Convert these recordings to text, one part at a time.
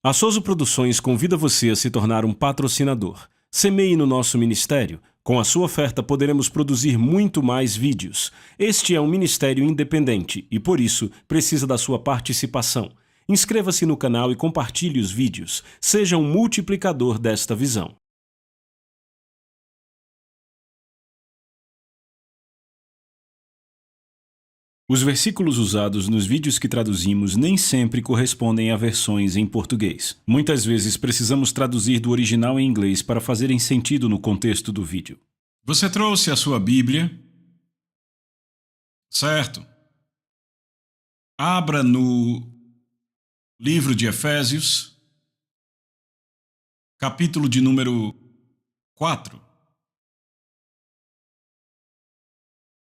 A Souza Produções convida você a se tornar um patrocinador. Semeie no nosso ministério. Com a sua oferta poderemos produzir muito mais vídeos. Este é um ministério independente e, por isso, precisa da sua participação. Inscreva-se no canal e compartilhe os vídeos. Seja um multiplicador desta visão. Os versículos usados nos vídeos que traduzimos nem sempre correspondem a versões em português. Muitas vezes precisamos traduzir do original em inglês para fazerem sentido no contexto do vídeo. Você trouxe a sua Bíblia? Certo. Abra no livro de Efésios, capítulo de número 4.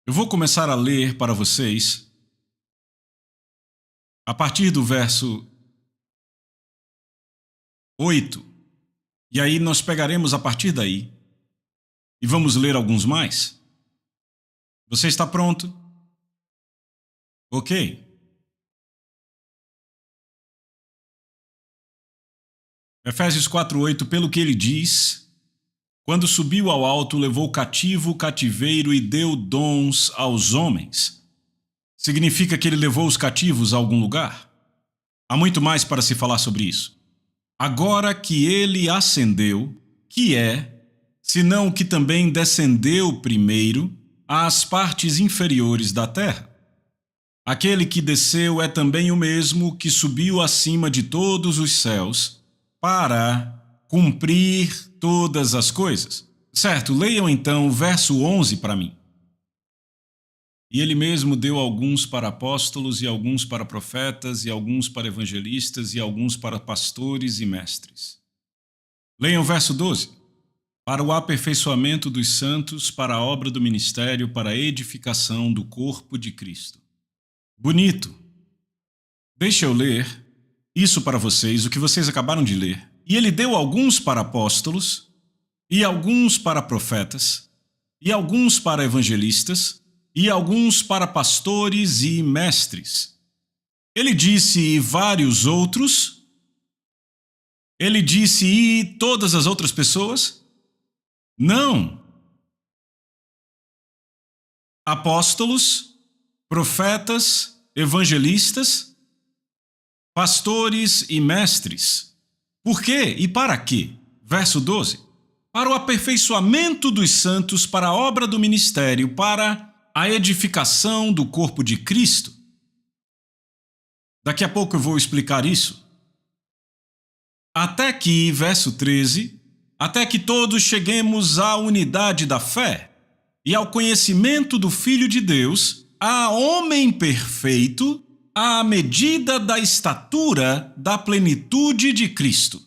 Eu vou começar a ler para vocês a partir do verso 8. E aí nós pegaremos a partir daí e vamos ler alguns mais. Você está pronto? Ok. Efésios 4:8, pelo que ele diz: quando subiu ao alto, levou cativo o cativeiro e deu dons aos homens. Significa que ele levou os cativos a algum lugar? Há muito mais para se falar sobre isso. Agora que ele ascendeu, que é, senão o que também descendeu primeiro às partes inferiores da terra? Aquele que desceu é também o mesmo que subiu acima de todos os céus para cumprir todas as coisas. Certo, leiam então o verso 11 para mim. E ele mesmo deu alguns para apóstolos, e alguns para profetas, e alguns para evangelistas, e alguns para pastores e mestres. Leiam o verso 12. Para o aperfeiçoamento dos santos, para a obra do ministério, para a edificação do corpo de Cristo. Bonito. Deixa eu ler isso para vocês, o que vocês acabaram de ler. E ele deu alguns para apóstolos, e alguns para profetas, e alguns para evangelistas, e alguns para pastores e mestres. Ele disse e vários outros. Ele disse e todas as outras pessoas? Não. Apóstolos, profetas, evangelistas, pastores e mestres. Por quê e para quê? Verso 12. Para o aperfeiçoamento dos santos, para a obra do ministério, para a edificação do corpo de Cristo. Daqui a pouco eu vou explicar isso. Até que, verso 13, até que todos cheguemos à unidade da fé e ao conhecimento do Filho de Deus, a homem perfeito, à medida da estatura da plenitude de Cristo,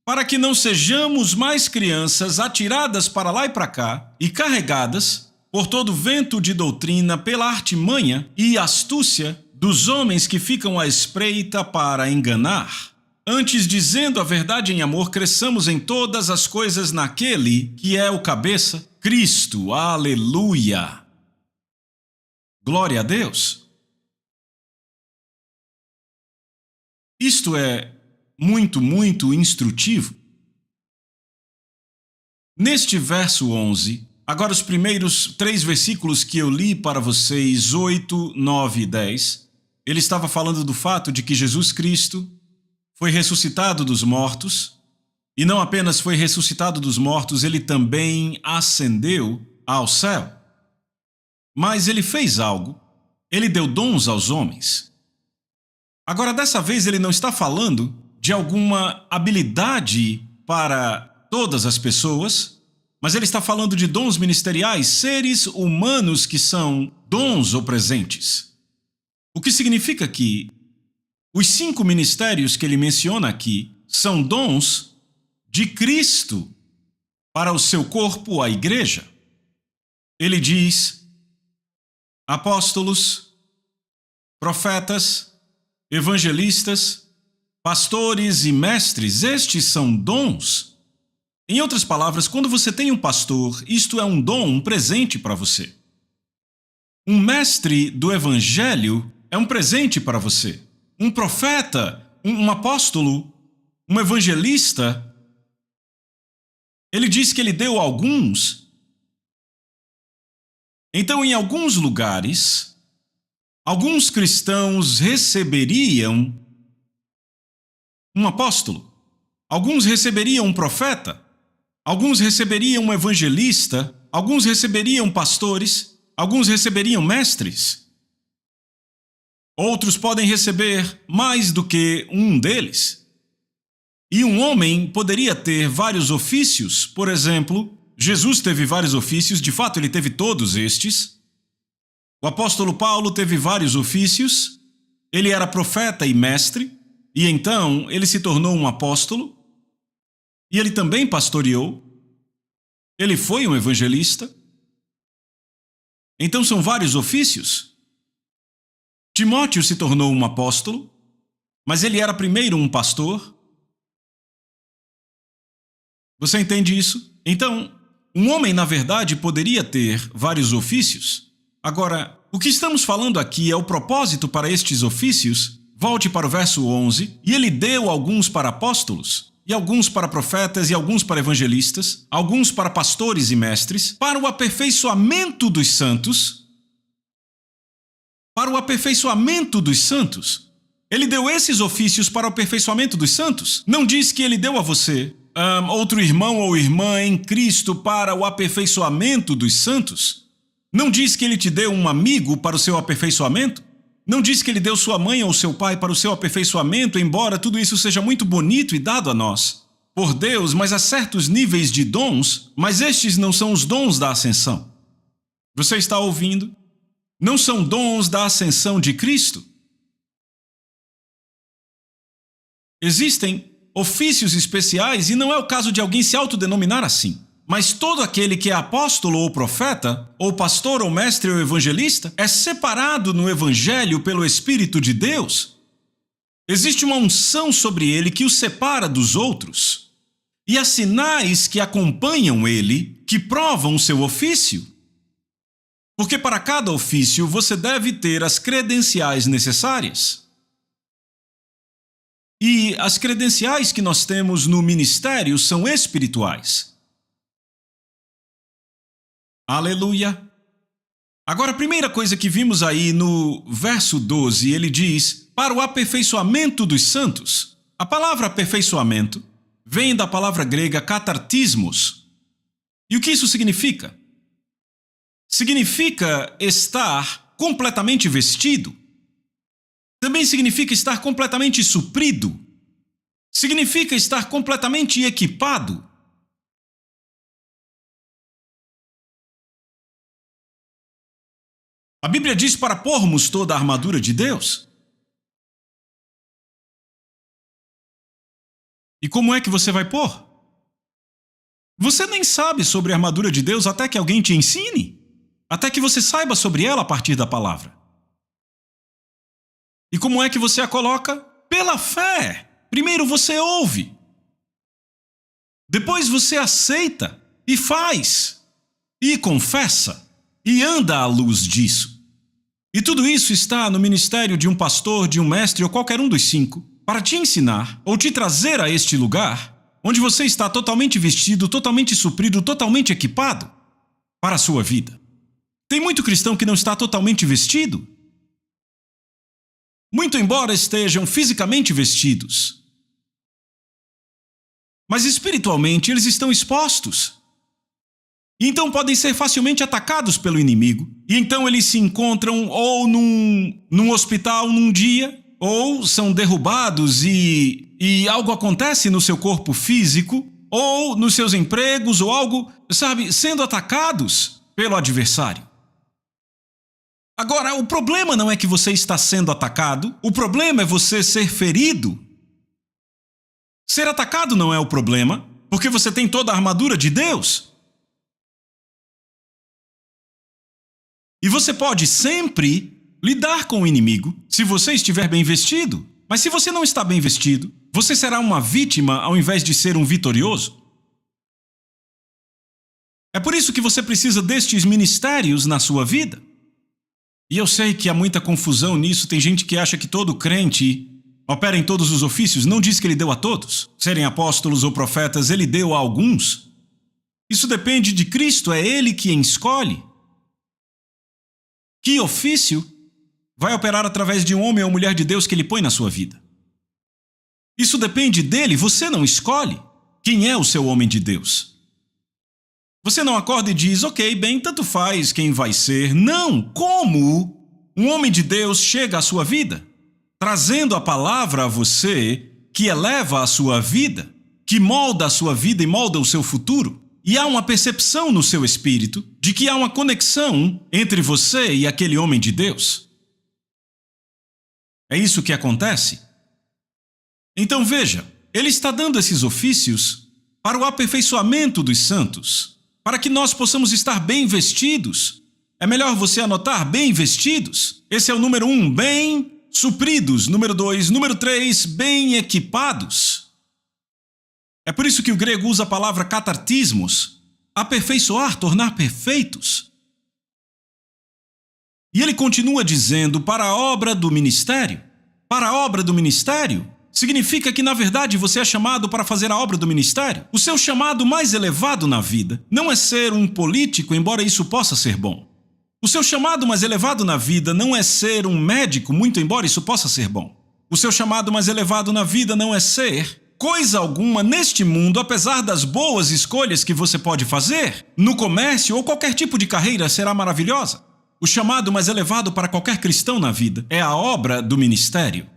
para que não sejamos mais crianças atiradas para lá e para cá e carregadas por todo vento de doutrina, pela artimanha e astúcia dos homens que ficam à espreita para enganar. Antes, dizendo a verdade em amor, cresçamos em todas as coisas naquele que é o cabeça, Cristo. Aleluia! Glória a Deus! Isto é muito, muito instrutivo. Neste verso 11, agora os primeiros 3 versículos que eu li para vocês, 8, 9 e 10, ele estava falando do fato de que Jesus Cristo foi ressuscitado dos mortos, e não apenas foi ressuscitado dos mortos, ele também ascendeu ao céu. Mas ele fez algo, ele deu dons aos homens. Agora, dessa vez, ele não está falando de alguma habilidade para todas as pessoas, mas ele está falando de dons ministeriais, seres humanos que são dons ou presentes. O que significa que os 5 ministérios que ele menciona aqui são dons de Cristo para o seu corpo, a igreja. Ele diz: apóstolos, profetas, evangelistas, pastores e mestres, estes são dons. Em outras palavras, quando você tem um pastor, isto é um dom, um presente para você. Um mestre do evangelho é um presente para você. Um profeta, um apóstolo, um evangelista, ele diz que ele deu alguns. Então, em alguns lugares, alguns cristãos receberiam um apóstolo, alguns receberiam um profeta, alguns receberiam um evangelista, alguns receberiam pastores, alguns receberiam mestres. Outros podem receber mais do que um deles. E um homem poderia ter vários ofícios. Por exemplo, Jesus teve vários ofícios, de fato ele teve todos estes. O apóstolo Paulo teve vários ofícios. Ele era profeta e mestre, e então ele se tornou um apóstolo. E ele também pastoreou. Ele foi um evangelista. Então são vários ofícios. Timóteo se tornou um apóstolo, mas ele era primeiro um pastor. Você entende isso? Então, um homem, na verdade, poderia ter vários ofícios. Agora, o que estamos falando aqui é o propósito para estes ofícios. Volte para o verso 11. E ele deu alguns para apóstolos, e alguns para profetas, e alguns para evangelistas, alguns para pastores e mestres, para o aperfeiçoamento dos santos. Para o aperfeiçoamento dos santos. Ele deu esses ofícios para o aperfeiçoamento dos santos. Não diz que ele deu a você outro irmão ou irmã em Cristo para o aperfeiçoamento dos santos? Não diz que ele te deu um amigo para o seu aperfeiçoamento? Não diz que ele deu sua mãe ou seu pai para o seu aperfeiçoamento, embora tudo isso seja muito bonito e dado a nós por Deus, mas há certos níveis de dons, mas estes não são os dons da ascensão. Você está ouvindo? Não são dons da ascensão de Cristo. Existem ofícios especiais, e não é o caso de alguém se autodenominar assim. Mas todo aquele que é apóstolo ou profeta, ou pastor ou mestre ou evangelista, é separado no evangelho pelo Espírito de Deus. Existe uma unção sobre ele que o separa dos outros. E há sinais que acompanham ele, que provam o seu ofício. Porque para cada ofício você deve ter as credenciais necessárias. E as credenciais que nós temos no ministério são espirituais. Aleluia! Agora, a primeira coisa que vimos aí no verso 12, ele diz, para o aperfeiçoamento dos santos. A palavra aperfeiçoamento vem da palavra grega katartismos. E o que isso significa? Significa estar completamente vestido. Também significa estar completamente suprido. Significa estar completamente equipado. A Bíblia diz para pormos toda a armadura de Deus. E como é que você vai pôr? Você nem sabe sobre a armadura de Deus até que alguém te ensine. Até que você saiba sobre ela a partir da palavra. E como é que você a coloca? Pela fé. Primeiro você ouve. Depois você aceita e faz. E confessa. E anda à luz disso. E tudo isso está no ministério de um pastor, de um mestre ou qualquer um dos 5, para te ensinar ou te trazer a este lugar, onde você está totalmente vestido, totalmente suprido, totalmente equipado para a sua vida. Tem muito cristão que não está totalmente vestido. Muito embora estejam fisicamente vestidos. Mas espiritualmente eles estão expostos. E então podem ser facilmente atacados pelo inimigo. E então eles se encontram ou num hospital num dia, ou são derrubados e algo acontece no seu corpo físico, ou nos seus empregos, ou algo, sendo atacados pelo adversário. Agora, o problema não é que você está sendo atacado, o problema é você ser ferido. Ser atacado não é o problema, porque você tem toda a armadura de Deus. E você pode sempre lidar com o inimigo se você estiver bem vestido. Mas se você não está bem vestido, você será uma vítima ao invés de ser um vitorioso. É por isso que você precisa destes ministérios na sua vida. E eu sei que há muita confusão nisso, tem gente que acha que todo crente opera em todos os ofícios, não diz que ele deu a todos. Serem apóstolos ou profetas, ele deu a alguns. Isso depende de Cristo, é ele quem escolhe. Que ofício vai operar através de um homem ou mulher de Deus que ele põe na sua vida? Isso depende dele, você não escolhe quem é o seu homem de Deus. Você não acorda e diz, ok, bem, tanto faz quem vai ser. Não, como um homem de Deus chega à sua vida? Trazendo a palavra a você, que eleva a sua vida, que molda a sua vida e molda o seu futuro. E há uma percepção no seu espírito de que há uma conexão entre você e aquele homem de Deus. É isso que acontece. Então veja, ele está dando esses ofícios para o aperfeiçoamento dos santos, para que nós possamos estar bem vestidos. É melhor você anotar bem vestidos. Esse é o número 1, bem supridos. Número 2, número 3, bem equipados. É por isso que o grego usa a palavra katartismos, aperfeiçoar, tornar perfeitos. E ele continua dizendo, para a obra do ministério. Para a obra do ministério significa que, na verdade, você é chamado para fazer a obra do ministério. O seu chamado mais elevado na vida não é ser um político, embora isso possa ser bom. O seu chamado mais elevado na vida não é ser um médico, muito embora isso possa ser bom. O seu chamado mais elevado na vida não é ser coisa alguma neste mundo, apesar das boas escolhas que você pode fazer. No comércio ou qualquer tipo de carreira será maravilhosa. O chamado mais elevado para qualquer cristão na vida é a obra do ministério.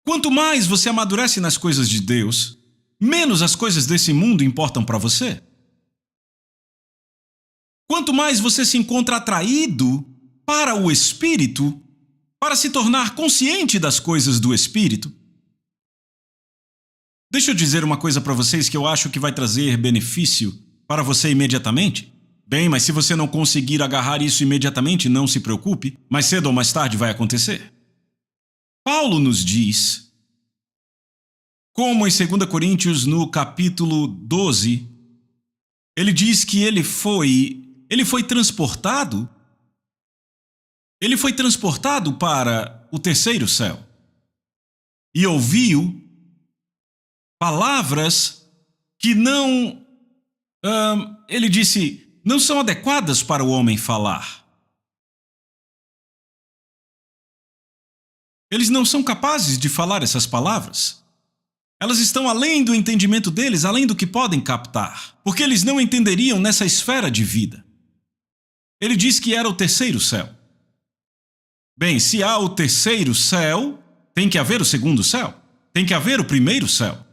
Quanto mais você amadurece nas coisas de Deus, menos as coisas desse mundo importam para você. Quanto mais você se encontra atraído para o Espírito, para se tornar consciente das coisas do Espírito. Deixa eu dizer uma coisa para vocês que eu acho que vai trazer benefício para você imediatamente. Bem, mas se você não conseguir agarrar isso imediatamente, não se preocupe, mais cedo ou mais tarde vai acontecer. Paulo nos diz, como em 2 Coríntios, no capítulo 12, ele diz que ele foi transportado para o terceiro céu e ouviu palavras que não, ele disse, não são adequadas para o homem falar. Eles não são capazes de falar essas palavras. Elas estão além do entendimento deles, além do que podem captar, porque eles não entenderiam nessa esfera de vida. Ele diz que era o terceiro céu. Bem, se há o terceiro céu, tem que haver o segundo céu. Tem que haver o primeiro céu.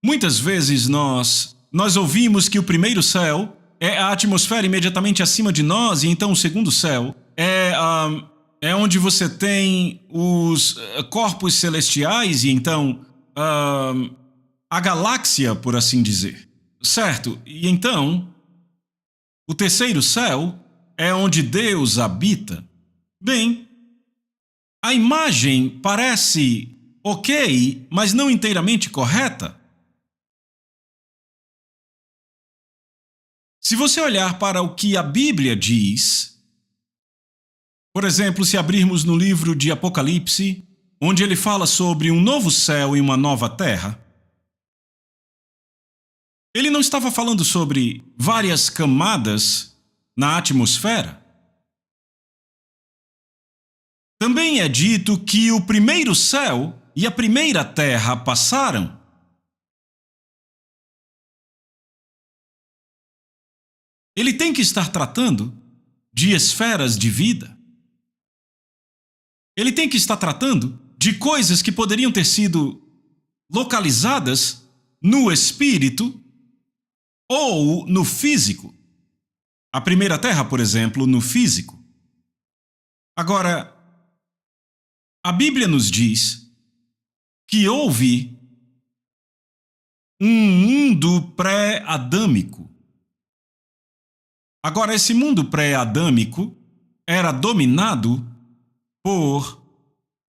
Muitas vezes nós ouvimos que o primeiro céu é a atmosfera imediatamente acima de nós, e então o segundo céu é onde você tem os corpos celestiais e então a galáxia, por assim dizer. Certo? E então, o terceiro céu é onde Deus habita. Bem, a imagem parece ok, mas não inteiramente correta. Se você olhar para o que a Bíblia diz, por exemplo, se abrirmos no livro de Apocalipse, onde ele fala sobre um novo céu e uma nova terra, ele não estava falando sobre várias camadas na atmosfera. Também é dito que o primeiro céu e a primeira terra passaram. Ele tem que estar tratando de esferas de vida. Ele tem que estar tratando de coisas que poderiam ter sido localizadas no espírito ou no físico. A primeira terra, por exemplo, no físico. Agora, a Bíblia nos diz que houve um mundo pré-adâmico. Agora, esse mundo pré-adâmico era dominado por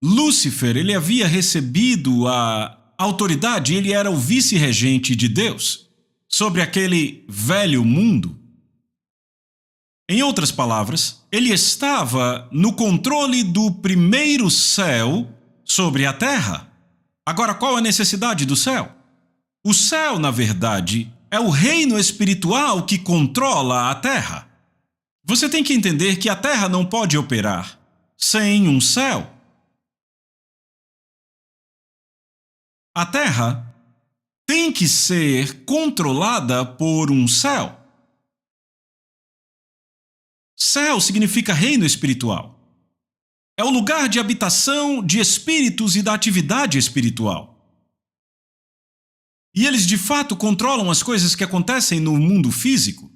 Lúcifer. Ele havia recebido a autoridade, ele era o vice-regente de Deus sobre aquele velho mundo. Em outras palavras, ele estava no controle do primeiro céu sobre a terra. Agora, qual a necessidade do céu? O céu, na verdade, é o reino espiritual que controla a terra. Você tem que entender que a terra não pode operar sem um céu. A terra tem que ser controlada por um céu. Céu significa reino espiritual. É o lugar de habitação de espíritos e da atividade espiritual. E eles de fato controlam as coisas que acontecem no mundo físico.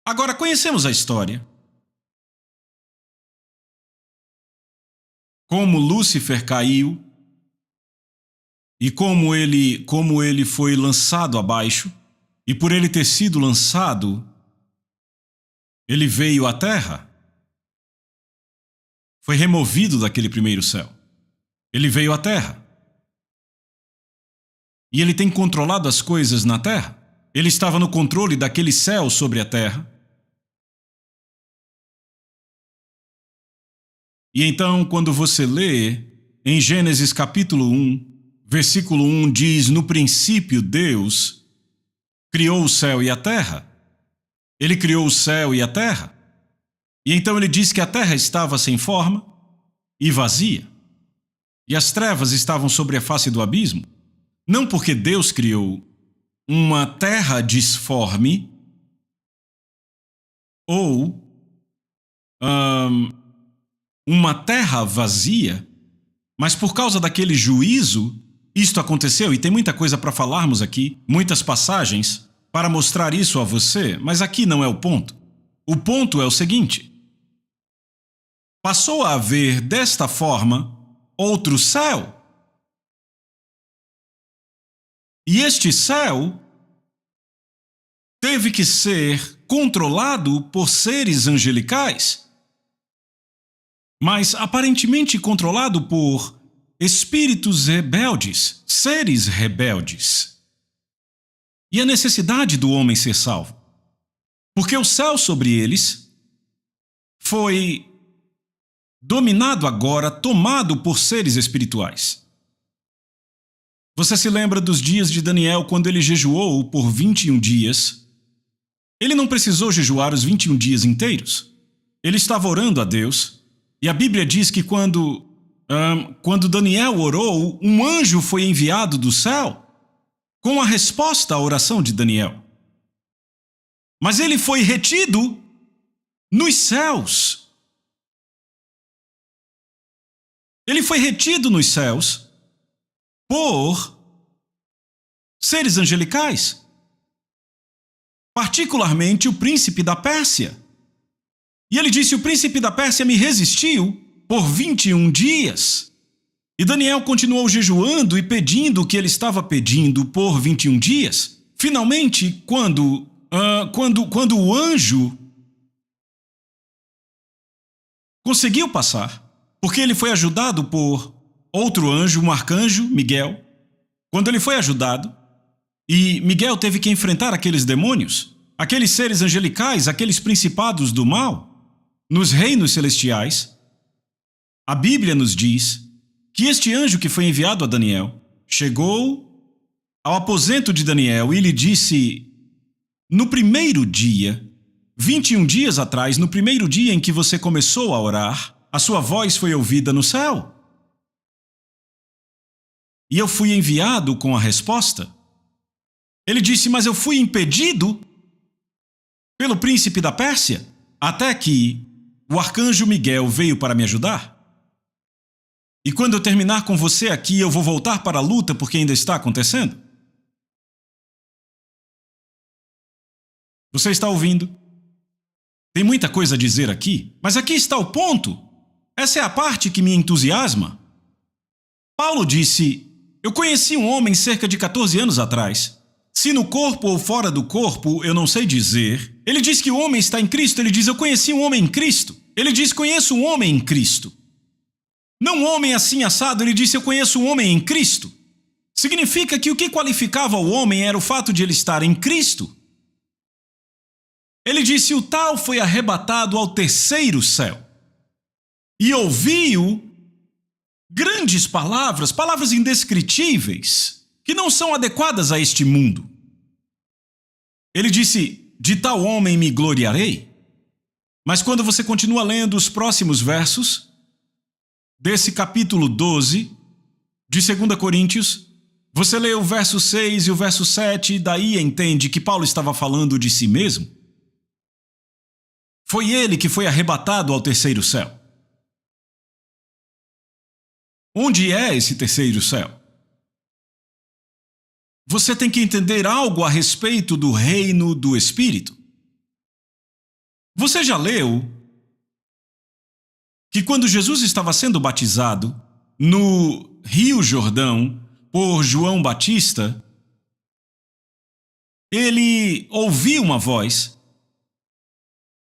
Agora conhecemos a história. Como Lúcifer caiu e como ele foi lançado abaixo, e por ele ter sido lançado, ele veio à terra. Foi removido daquele primeiro céu. Ele veio à terra. E ele tem controlado as coisas na terra. Ele estava no controle daquele céu sobre a terra. E então, quando você lê em Gênesis capítulo 1, versículo 1, diz: no princípio Deus criou o céu e a terra. Ele criou o céu e a terra. E então ele diz que a terra estava sem forma e vazia. E as trevas estavam sobre a face do abismo. Não porque Deus criou uma terra disforme ou uma terra vazia, mas por causa daquele juízo, isto aconteceu. E tem muita coisa para falarmos aqui, muitas passagens para mostrar isso a você, mas aqui não é o ponto. O ponto é o seguinte: passou a haver desta forma outro céu. E este céu teve que ser controlado por seres angelicais, mas aparentemente controlado por espíritos rebeldes, seres rebeldes. E a necessidade do homem ser salvo, porque o céu sobre eles foi dominado agora, tomado por seres espirituais. Você se lembra dos dias de Daniel, quando ele jejuou por 21 dias? Ele não precisou jejuar os 21 dias inteiros. Ele estava orando a Deus. E a Bíblia diz que quando Daniel orou, um anjo foi enviado do céu com a resposta à oração de Daniel. Mas ele foi retido nos céus. Ele foi retido nos céus por seres angelicais, particularmente o príncipe da Pérsia. E ele disse: o príncipe da Pérsia me resistiu por 21 dias. E Daniel continuou jejuando e pedindo o que ele estava pedindo por 21 dias. Finalmente, quando o anjo conseguiu passar, porque ele foi ajudado por outro anjo, um arcanjo, Miguel. Quando ele foi ajudado, e Miguel teve que enfrentar aqueles demônios, aqueles seres angelicais, aqueles principados do mal, nos reinos celestiais, a Bíblia nos diz que este anjo que foi enviado a Daniel chegou ao aposento de Daniel e lhe disse: no primeiro dia, 21 dias atrás, no primeiro dia em que você começou a orar, a sua voz foi ouvida no céu. E eu fui enviado com a resposta. Ele disse: mas eu fui impedido pelo príncipe da Pérsia, até que o arcanjo Miguel veio para me ajudar. E quando eu terminar com você aqui, eu vou voltar para a luta, porque ainda está acontecendo. Você está ouvindo? Tem muita coisa a dizer aqui, mas aqui está o ponto. Essa é a parte que me entusiasma. Paulo disse: eu conheci um homem cerca de 14 anos atrás. Se no corpo ou fora do corpo, eu não sei dizer. Ele diz que o homem está em Cristo. Ele diz: eu conheci um homem em Cristo. Ele diz: conheço um homem em Cristo. Não um homem assim assado. Ele disse: eu conheço um homem em Cristo. Significa que o que qualificava o homem era o fato de ele estar em Cristo. Ele disse: o tal foi arrebatado ao terceiro céu. E ouviu grandes palavras, palavras indescritíveis, que não são adequadas a este mundo. Ele disse: de tal homem me gloriarei. Mas quando você continua lendo os próximos versos desse capítulo 12 de 2 Coríntios, você lê o verso 6 e o verso 7 e daí entende que Paulo estava falando de si mesmo. Foi ele que foi arrebatado ao terceiro céu. Onde é esse terceiro céu? Você tem que entender algo a respeito do reino do Espírito. Você já leu que quando Jesus estava sendo batizado no Rio Jordão por João Batista, ele ouviu uma voz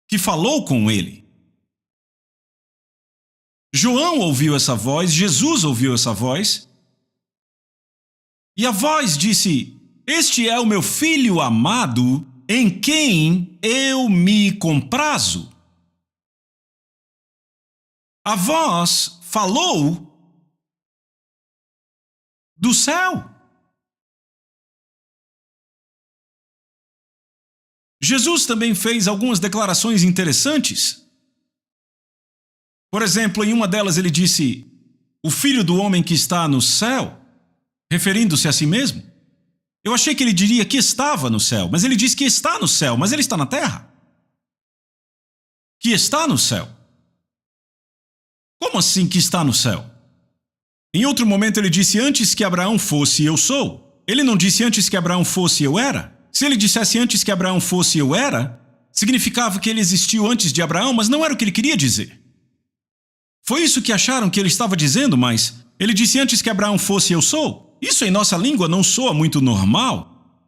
que falou com ele. João ouviu essa voz, Jesus ouviu essa voz, e a voz disse: este é o meu filho amado, em quem eu me comprazo. A voz falou do céu. Jesus também fez algumas declarações interessantes. Por exemplo, em uma delas ele disse: o filho do homem que está no céu, referindo-se a si mesmo. Eu achei que ele diria que estava no céu, mas ele diz que está no céu, mas ele está na terra. Que está no céu. Como assim que está no céu? Em outro momento ele disse: antes que Abraão fosse, eu sou. Ele não disse antes que Abraão fosse, eu era. Se ele dissesse antes que Abraão fosse, eu era, significava que ele existiu antes de Abraão, mas não era o que ele queria dizer. Foi isso que acharam que ele estava dizendo, mas ele disse antes que Abraão fosse, eu sou. Isso em nossa língua não soa muito normal.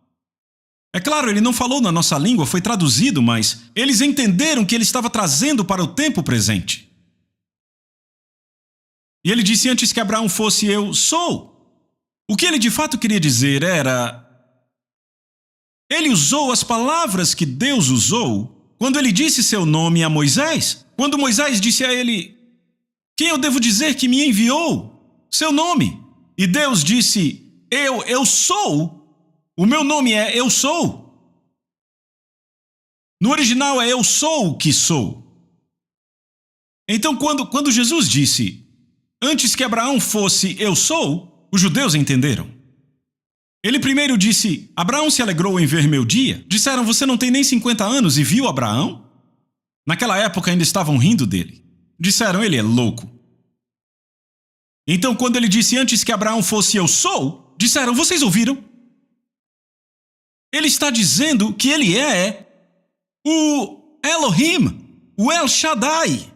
É claro, ele não falou na nossa língua, foi traduzido, mas eles entenderam que ele estava trazendo para o tempo presente. E ele disse antes que Abraão fosse, eu sou. O que ele de fato queria dizer era... ele usou as palavras que Deus usou quando ele disse seu nome a Moisés. Quando Moisés disse a ele: quem eu devo dizer que me enviou? Seu nome. E Deus disse: eu sou. O meu nome é eu sou. No original é eu sou o que sou. Então quando Jesus disse antes que Abraão fosse eu sou, os judeus entenderam. Ele primeiro disse: Abraão se alegrou em ver meu dia. Disseram: você não tem nem 50 anos e viu Abraão? Naquela época ainda estavam rindo dele. Disseram: ele é louco. Então quando ele disse antes que Abraão fosse eu sou, disseram: vocês ouviram? Ele está dizendo que ele é o Elohim, o El Shaddai.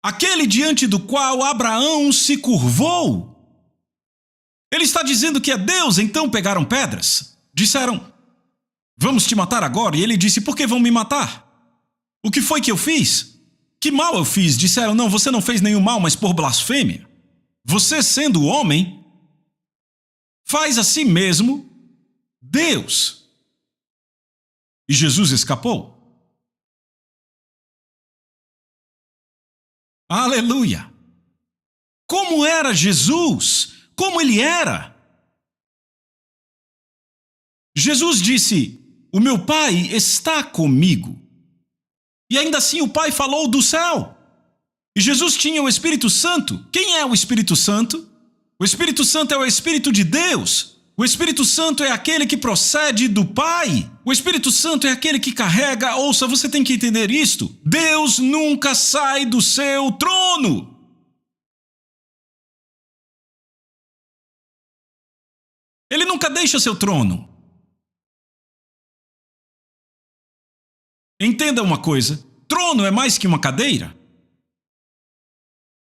Aquele diante do qual Abraão se curvou. Ele está dizendo que é Deus. Então pegaram pedras. Disseram: vamos te matar agora. E ele disse: por que vão me matar? O que foi que eu fiz? Que mal eu fiz? Disseram: não, você não fez nenhum mal, mas por blasfêmia. Você, sendo homem, faz a si mesmo Deus. E Jesus escapou. Aleluia! Como era Jesus? Como ele era? Jesus disse: o meu Pai está comigo. E ainda assim o Pai falou do céu. E Jesus tinha o Espírito Santo. Quem é o Espírito Santo? O Espírito Santo é o Espírito de Deus. O Espírito Santo é aquele que procede do Pai. O Espírito Santo é aquele que carrega... Ouça, você tem que entender isto. Deus nunca sai do seu trono. Ele nunca deixa seu trono. Entenda uma coisa. Trono é mais que uma cadeira.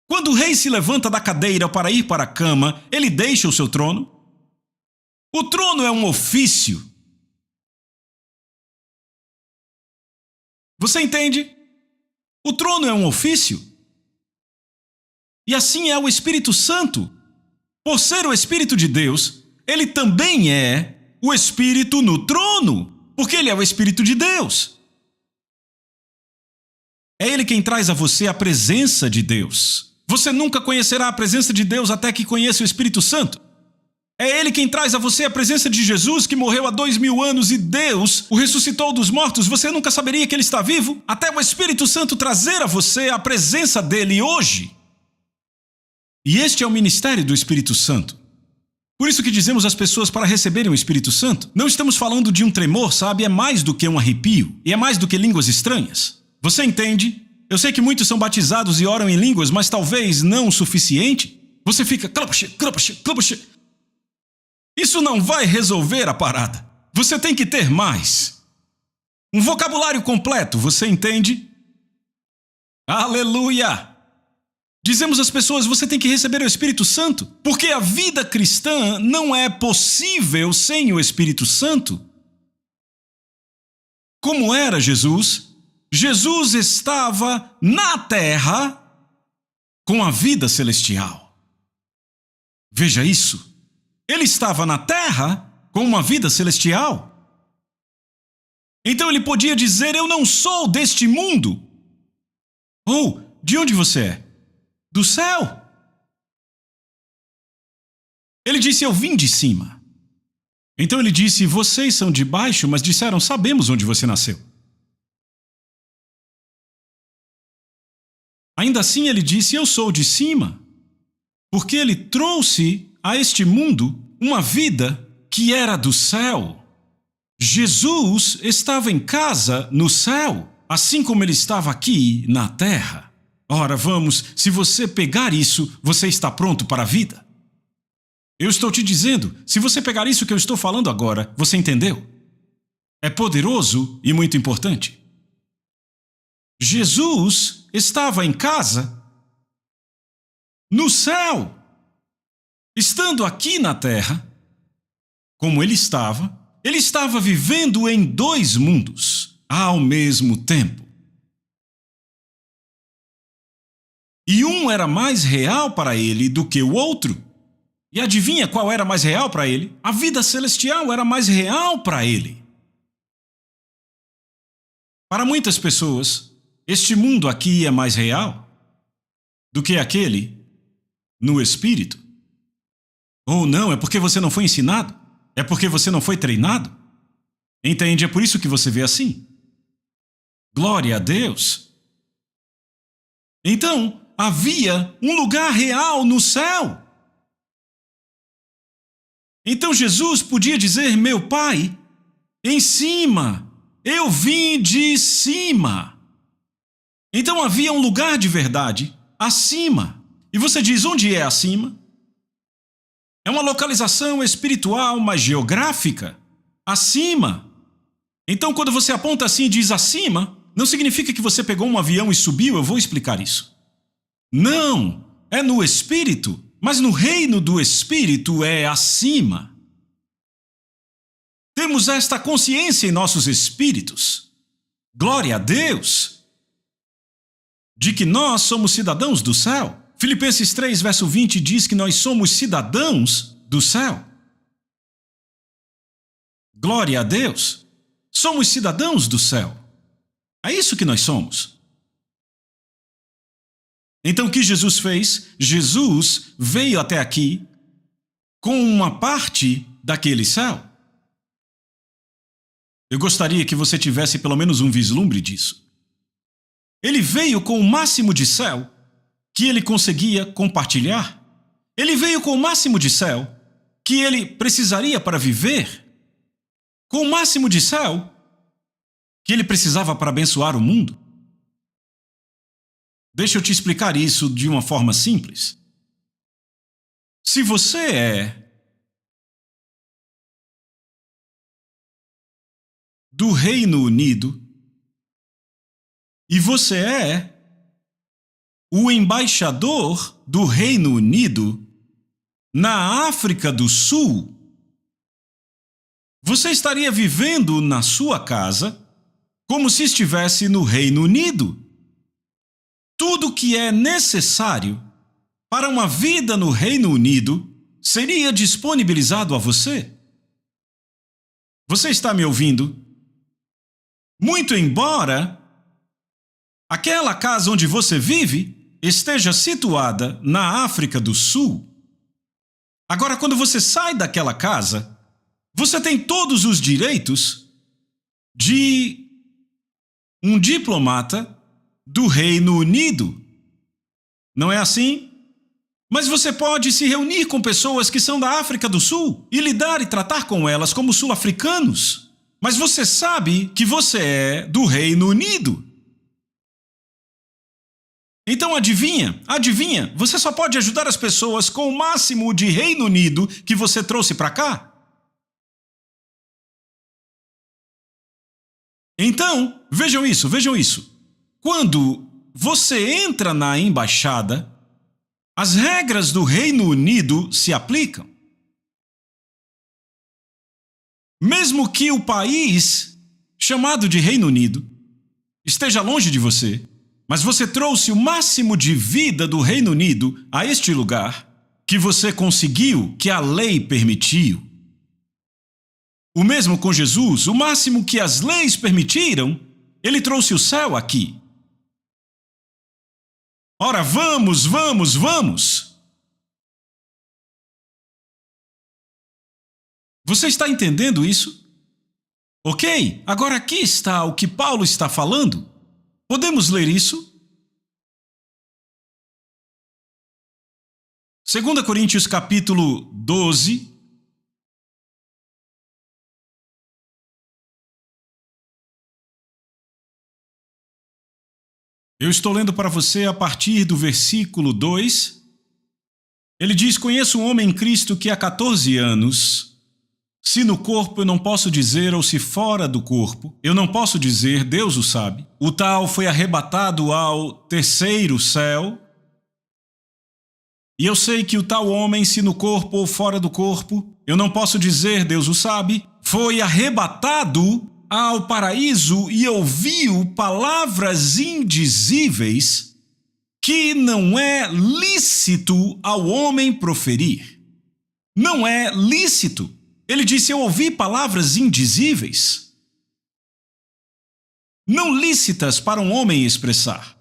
Quando o rei se levanta da cadeira para ir para a cama, ele deixa o seu trono. O trono é um ofício. Você entende? O trono é um ofício. E assim é o Espírito Santo. Por ser o Espírito de Deus, ele também é o Espírito no trono. porque Ele é o Espírito de Deus. É Ele quem traz a você a presença de Deus. Você nunca conhecerá a presença de Deus até que conheça o Espírito Santo. É Ele quem traz a você a presença de Jesus, que morreu há 2000 anos e Deus o ressuscitou dos mortos. Você nunca saberia que Ele está vivo até o Espírito Santo trazer a você a presença dEle hoje. E este é o ministério do Espírito Santo. Por isso que dizemos às pessoas para receberem o Espírito Santo. Não estamos falando de um tremor, sabe? É mais do que um arrepio. E é mais do que línguas estranhas. Você entende? Eu sei que muitos são batizados e oram em línguas, mas talvez não o suficiente. Você fica... Isso não vai resolver a parada. Você tem que ter mais. Um vocabulário completo, você entende? Aleluia! Dizemos às pessoas, você tem que receber o Espírito Santo, porque a vida cristã não é possível sem o Espírito Santo. Como era Jesus? Jesus estava na terra com a vida celestial. Veja isso. Ele estava na terra com uma vida celestial. Então ele podia dizer, eu não sou deste mundo. Ou, de onde você é? Do céu. Ele disse, eu vim de cima. Então ele disse, vocês são de baixo, mas disseram, sabemos onde você nasceu. Ainda assim ele disse, eu sou de cima, porque ele trouxe a este mundo uma vida que era do céu. Jesus estava em casa no céu, assim como ele estava aqui na terra. Ora, vamos, se você pegar isso, você está pronto para a vida. Eu estou te dizendo, se você pegar isso que eu estou falando agora, você entendeu? É poderoso e muito importante. Jesus estava em casa, no céu, estando aqui na terra, como ele estava vivendo em dois mundos ao mesmo tempo. E um era mais real para ele do que o outro. E adivinha qual era mais real para ele? A vida celestial era mais real para ele. Para muitas pessoas, este mundo aqui é mais real do que aquele no espírito. Ou não, é porque você não foi ensinado? É porque você não foi treinado? Entende? É por isso que você vê assim. Glória a Deus. Então, havia um lugar real no céu. Então Jesus podia dizer, meu Pai, em cima, eu vim de cima. Então havia um lugar de verdade acima. E você diz, onde é acima? É uma localização espiritual, mas geográfica. Acima. Então quando você aponta assim e diz acima, não significa que você pegou um avião e subiu, eu vou explicar isso. Não, é no Espírito, mas no reino do Espírito é acima. Temos esta consciência em nossos espíritos, glória a Deus, de que nós somos cidadãos do céu. Filipenses 3, verso 20 diz que nós somos cidadãos do céu. Glória a Deus, somos cidadãos do céu. É isso que nós somos. Então o que Jesus fez? Jesus veio até aqui com uma parte daquele céu. Eu gostaria que você tivesse pelo menos um vislumbre disso. Ele veio com o máximo de céu que ele conseguia compartilhar. Ele veio com o máximo de céu que ele precisaria para viver. Com o máximo de céu que ele precisava para abençoar o mundo. Deixa eu te explicar isso de uma forma simples. Se você é do Reino Unido e você é o embaixador do Reino Unido na África do Sul, você estaria vivendo na sua casa como se estivesse no Reino Unido. Tudo que é necessário para uma vida no Reino Unido seria disponibilizado a você. Você está me ouvindo? Muito embora aquela casa onde você vive esteja situada na África do Sul. Agora, quando você sai daquela casa, você tem todos os direitos de um diplomata do Reino Unido. Não é assim? Mas você pode se reunir com pessoas que são da África do Sul e lidar e tratar com elas como sul-africanos. Mas você sabe que você é do Reino Unido. Então adivinha, você só pode ajudar as pessoas com o máximo de Reino Unido que você trouxe para cá. Então, vejam isso. Quando você entra na embaixada, as regras do Reino Unido se aplicam. Mesmo que o país chamado de Reino Unido esteja longe de você, mas você trouxe o máximo de vida do Reino Unido a este lugar que você conseguiu, que a lei permitiu. O mesmo com Jesus, o máximo que as leis permitiram, ele trouxe o céu aqui. Ora, vamos! Você está entendendo isso? Ok, agora aqui está o que Paulo está falando. Podemos ler isso? 2 Coríntios capítulo 12. Eu estou lendo para você a partir do versículo 2. Ele diz: conheço um homem em Cristo que há 14 anos, se no corpo eu não posso dizer, ou se fora do corpo, eu não posso dizer, Deus o sabe. O tal foi arrebatado ao terceiro céu. E eu sei que o tal homem, se no corpo ou fora do corpo, eu não posso dizer, Deus o sabe, foi arrebatado ao paraíso e ouviu palavras indizíveis que não é lícito ao homem proferir. Não é lícito. Ele disse: eu ouvi palavras indizíveis, não lícitas para um homem expressar.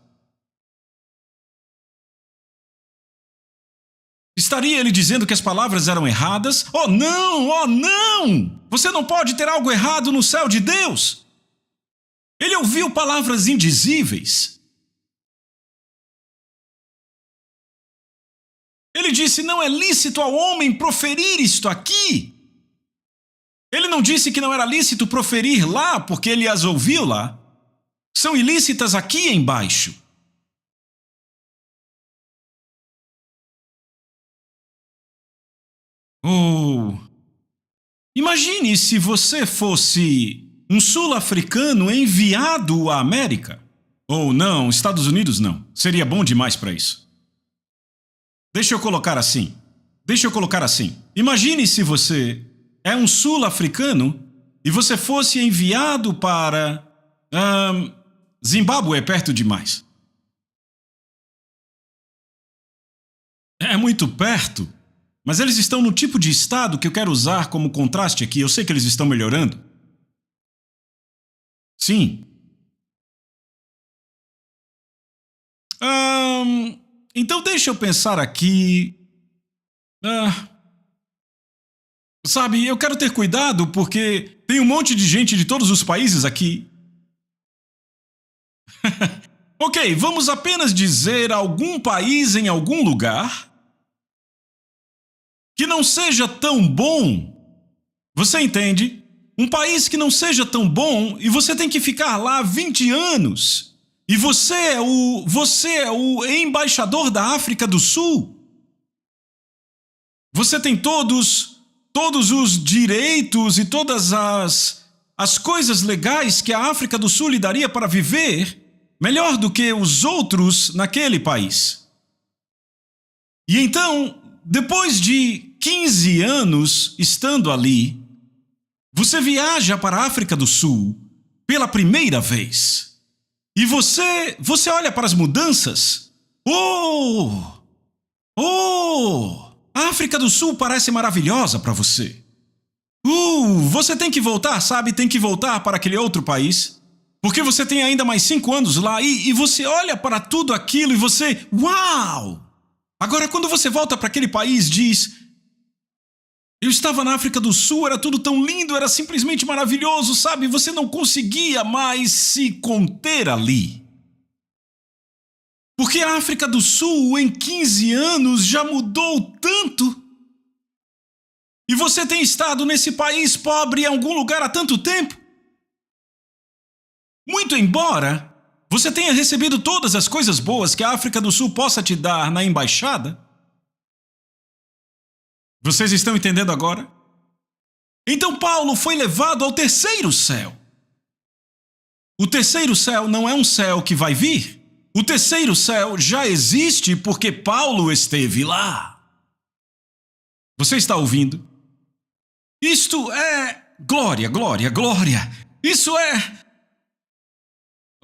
Estaria ele dizendo que as palavras eram erradas? Oh não! Você não pode ter algo errado no céu de Deus. Ele ouviu palavras indizíveis. Ele disse: não é lícito ao homem proferir isto aqui. Ele não disse que não era lícito proferir lá, porque ele as ouviu lá. São ilícitas aqui embaixo. Oh, imagine se você fosse um sul-africano enviado à América. Ou não, Estados Unidos não. Seria bom demais para isso. Deixa eu colocar assim. Imagine se você é um sul-africano e você fosse enviado para Zimbábue, é perto demais. É muito perto, mas eles estão no tipo de estado que eu quero usar como contraste aqui. Eu sei que eles estão melhorando. Sim. Então deixa eu pensar aqui. Sabe, eu quero ter cuidado porque tem um monte de gente de todos os países aqui. Ok, vamos apenas dizer algum país em algum lugar que não seja tão bom. Você entende? Um país que não seja tão bom e você tem que ficar lá 20 anos. E você é o embaixador da África do Sul. Você tem todos os direitos e todas as coisas legais que a África do Sul lhe daria para viver melhor do que os outros naquele país. E então, depois de 15 anos estando ali, você viaja para a África do Sul pela primeira vez. E você olha para as mudanças. A África do Sul parece maravilhosa para você. Você tem que voltar, sabe? Tem que voltar para aquele outro país. Porque você tem ainda mais 5 anos lá e você olha para tudo aquilo e você... Uau! Agora, quando você volta para aquele país, diz... Eu estava na África do Sul, era tudo tão lindo, era simplesmente maravilhoso, sabe? Você não conseguia mais se conter ali. Porque a África do Sul, em 15 anos, já mudou tanto. E você tem estado nesse país pobre em algum lugar há tanto tempo. Muito embora você tenha recebido todas as coisas boas que a África do Sul possa te dar na embaixada. Vocês estão entendendo agora? Então Paulo foi levado ao terceiro céu. O terceiro céu não é um céu que vai vir. O terceiro céu já existe porque Paulo esteve lá. Você está ouvindo? Isto é glória, glória, glória. Isso é...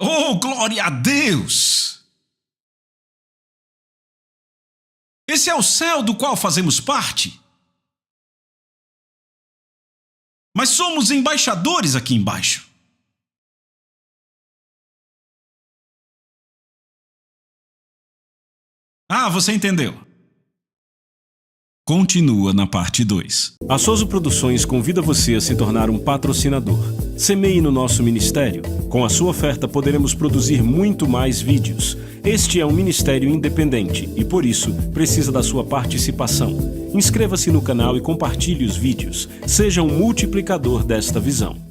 Oh, glória a Deus! Esse é o céu do qual fazemos parte. Mas somos embaixadores aqui embaixo. Ah, você entendeu. Continua na parte 2. A Soso Produções convida você a se tornar um patrocinador. Semeie no nosso ministério. Com a sua oferta poderemos produzir muito mais vídeos. Este é um ministério independente e, por isso, precisa da sua participação. Inscreva-se no canal e compartilhe os vídeos. Seja um multiplicador desta visão.